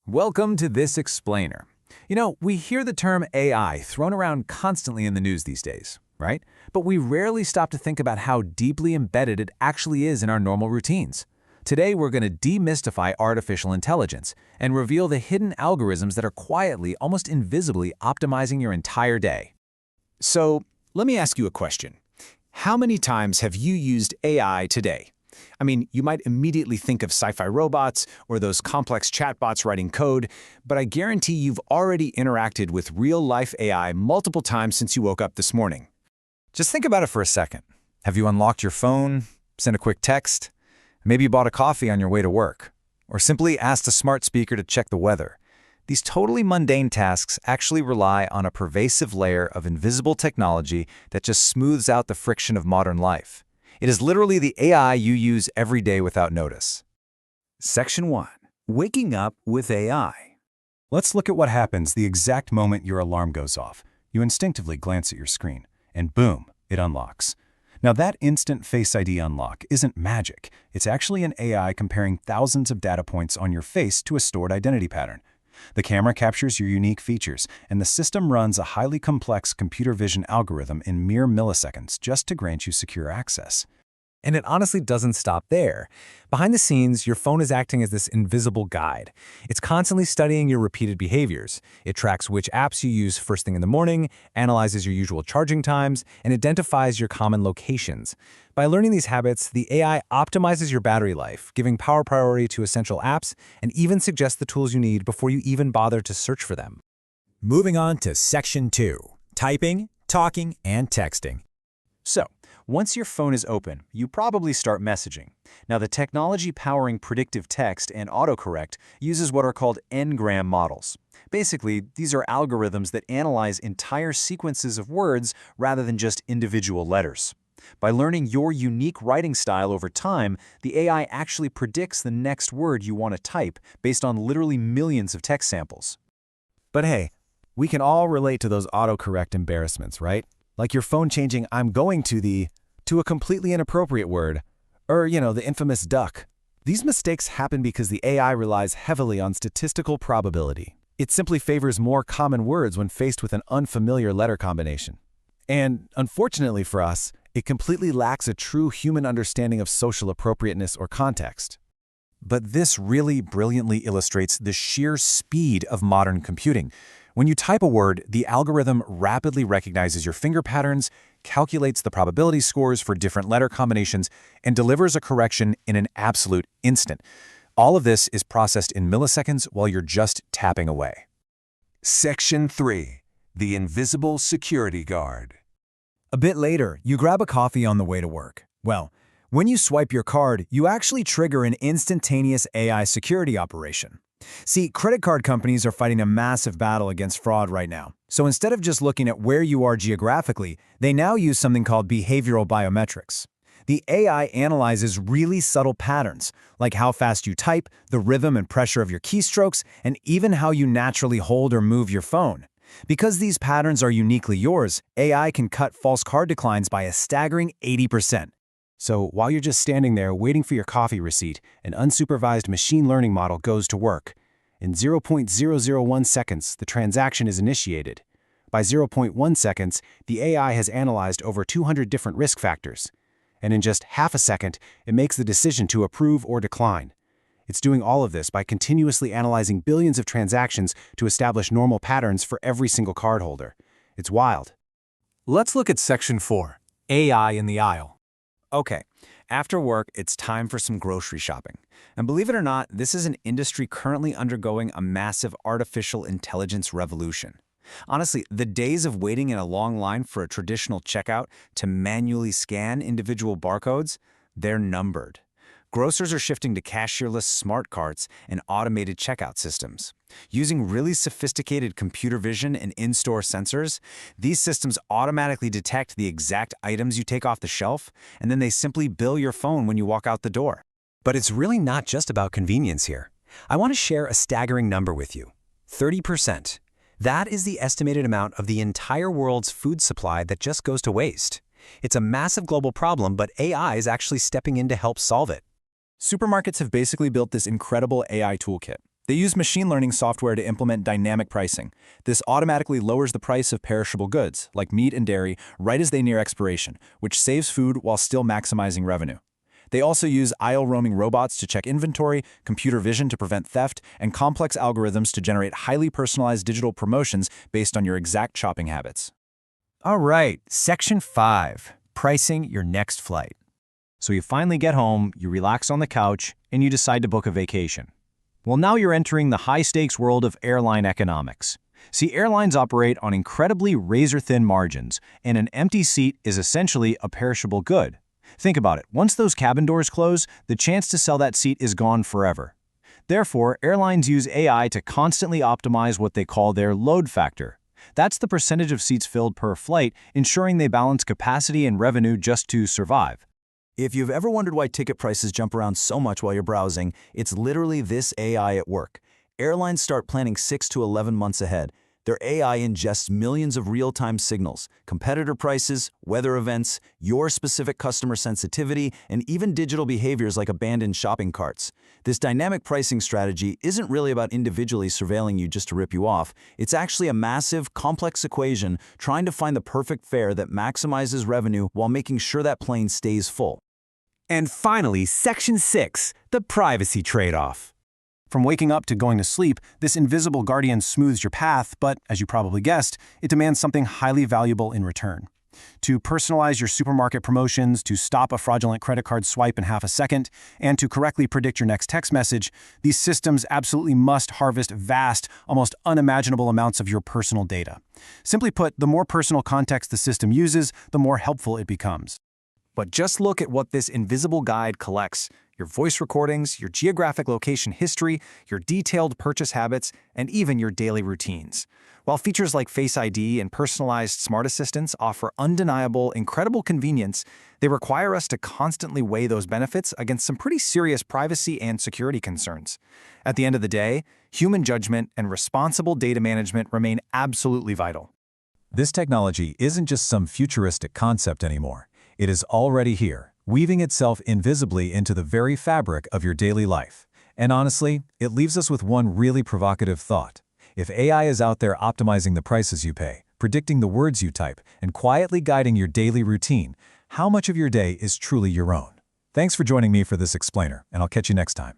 Welcome to This Explainer. We hear the term AI thrown around constantly in the news these days, right? But we rarely stop to think about how deeply embedded it actually is in our normal routines. Today, we're going to demystify artificial intelligence and reveal the hidden algorithms that are quietly, almost invisibly, optimizing your entire day. So, let me ask you a question. How many times have you used AI today? I mean, you might immediately think of sci-fi robots or those complex chatbots writing code, but I guarantee you've already interacted with real-life AI multiple times since you woke up this morning. Just think about it for a second. Have you unlocked your phone, sent a quick text? Maybe you bought a coffee on your way to work, or simply asked a smart speaker to check the weather. These totally mundane tasks actually rely on a pervasive layer of invisible technology that just smooths out the friction of modern life. It is literally the AI you use every day without notice. Section 1. Waking up with AI. Let's look at what happens the exact moment your alarm goes off. You instinctively glance at your screen, and boom, it unlocks. Now that instant Face ID unlock isn't magic. It's actually an AI comparing thousands of data points on your face to a stored identity pattern. The camera captures your unique features, and the system runs a highly complex computer vision algorithm in mere milliseconds just to grant you secure access. And it honestly doesn't stop there. Behind the scenes, your phone is acting as this invisible guide. It's constantly studying your repeated behaviors. It tracks which apps you use first thing in the morning, analyzes your usual charging times, and identifies your common locations. By learning these habits, the AI optimizes your battery life, giving power priority to essential apps, and even suggests the tools you need before you even bother to search for them. Moving on to Section 2. Typing, talking, and texting. So, once your phone is open, you probably start messaging. Now, the technology powering predictive text and autocorrect uses what are called n-gram models. Basically, these are algorithms that analyze entire sequences of words rather than just individual letters. By learning your unique writing style over time, the AI actually predicts the next word you want to type based on literally millions of text samples. But hey, we can all relate to those autocorrect embarrassments, right? Like your phone changing "I'm going to a completely inappropriate word, or, the infamous duck. These mistakes happen because the AI relies heavily on statistical probability. It simply favors more common words when faced with an unfamiliar letter combination. And unfortunately for us, it completely lacks a true human understanding of social appropriateness or context. But this really brilliantly illustrates the sheer speed of modern computing. When you type a word, the algorithm rapidly recognizes your finger patterns, calculates the probability scores for different letter combinations, and delivers a correction in an absolute instant. All of this is processed in milliseconds while you're just tapping away. Section 3. The Invisible Security Guard. A bit later, you grab a coffee on the way to work. Well, when you swipe your card, you actually trigger an instantaneous AI security operation. See, credit card companies are fighting a massive battle against fraud right now. So instead of just looking at where you are geographically, they now use something called behavioral biometrics. The AI analyzes really subtle patterns, like how fast you type, the rhythm and pressure of your keystrokes, and even how you naturally hold or move your phone. Because these patterns are uniquely yours, AI can cut false card declines by a staggering 80%. So while you're just standing there waiting for your coffee receipt, an unsupervised machine learning model goes to work. In 0.001 seconds, the transaction is initiated. By 0.1 seconds, the AI has analyzed over 200 different risk factors. And in just half a second, it makes the decision to approve or decline. It's doing all of this by continuously analyzing billions of transactions to establish normal patterns for every single cardholder. It's wild. Let's look at Section 4, AI in the aisle. Okay, after work, it's time for some grocery shopping. And believe it or not, this is an industry currently undergoing a massive artificial intelligence revolution. Honestly, the days of waiting in a long line for a traditional checkout to manually scan individual barcodes, they're numbered. Grocers are shifting to cashierless smart carts and automated checkout systems. Using really sophisticated computer vision and in-store sensors, these systems automatically detect the exact items you take off the shelf, and then they simply bill your phone when you walk out the door. But it's really not just about convenience here. I want to share a staggering number with you. 30%. That is the estimated amount of the entire world's food supply that just goes to waste. It's a massive global problem, but AI is actually stepping in to help solve it. Supermarkets have basically built this incredible AI toolkit. They use machine learning software to implement dynamic pricing. This automatically lowers the price of perishable goods, like meat and dairy, right as they near expiration, which saves food while still maximizing revenue. They also use aisle-roaming robots to check inventory, computer vision to prevent theft, and complex algorithms to generate highly personalized digital promotions based on your exact shopping habits. All right, Section 5, Pricing Your Next Flight. So you finally get home, you relax on the couch, and you decide to book a vacation. Well, now you're entering the high-stakes world of airline economics. See, airlines operate on incredibly razor-thin margins, and an empty seat is essentially a perishable good. Think about it. Once those cabin doors close, the chance to sell that seat is gone forever. Therefore, airlines use AI to constantly optimize what they call their load factor. That's the percentage of seats filled per flight, ensuring they balance capacity and revenue just to survive. If you've ever wondered why ticket prices jump around so much while you're browsing, it's literally this AI at work. Airlines start planning 6 to 11 months ahead. Their AI ingests millions of real-time signals, competitor prices, weather events, your specific customer sensitivity, and even digital behaviors like abandoned shopping carts. This dynamic pricing strategy isn't really about individually surveilling you just to rip you off. It's actually a massive, complex equation trying to find the perfect fare that maximizes revenue while making sure that plane stays full. And finally, Section 6, the privacy trade-off. From waking up to going to sleep, this invisible guardian smooths your path, but, as you probably guessed, it demands something highly valuable in return. To personalize your supermarket promotions, to stop a fraudulent credit card swipe in half a second, and to correctly predict your next text message, these systems absolutely must harvest vast, almost unimaginable amounts of your personal data. Simply put, the more personal context the system uses, the more helpful it becomes. But just look at what this invisible guide collects: your voice recordings, your geographic location history, your detailed purchase habits, and even your daily routines. While features like FaceID and personalized smart assistants offer undeniable, incredible convenience, they require us to constantly weigh those benefits against some pretty serious privacy and security concerns. At the end of the day, human judgment and responsible data management remain absolutely vital. This technology isn't just some futuristic concept anymore. It is already here, weaving itself invisibly into the very fabric of your daily life. And honestly, it leaves us with one really provocative thought. If AI is out there optimizing the prices you pay, predicting the words you type, and quietly guiding your daily routine, how much of your day is truly your own? Thanks for joining me for this explainer, and I'll catch you next time.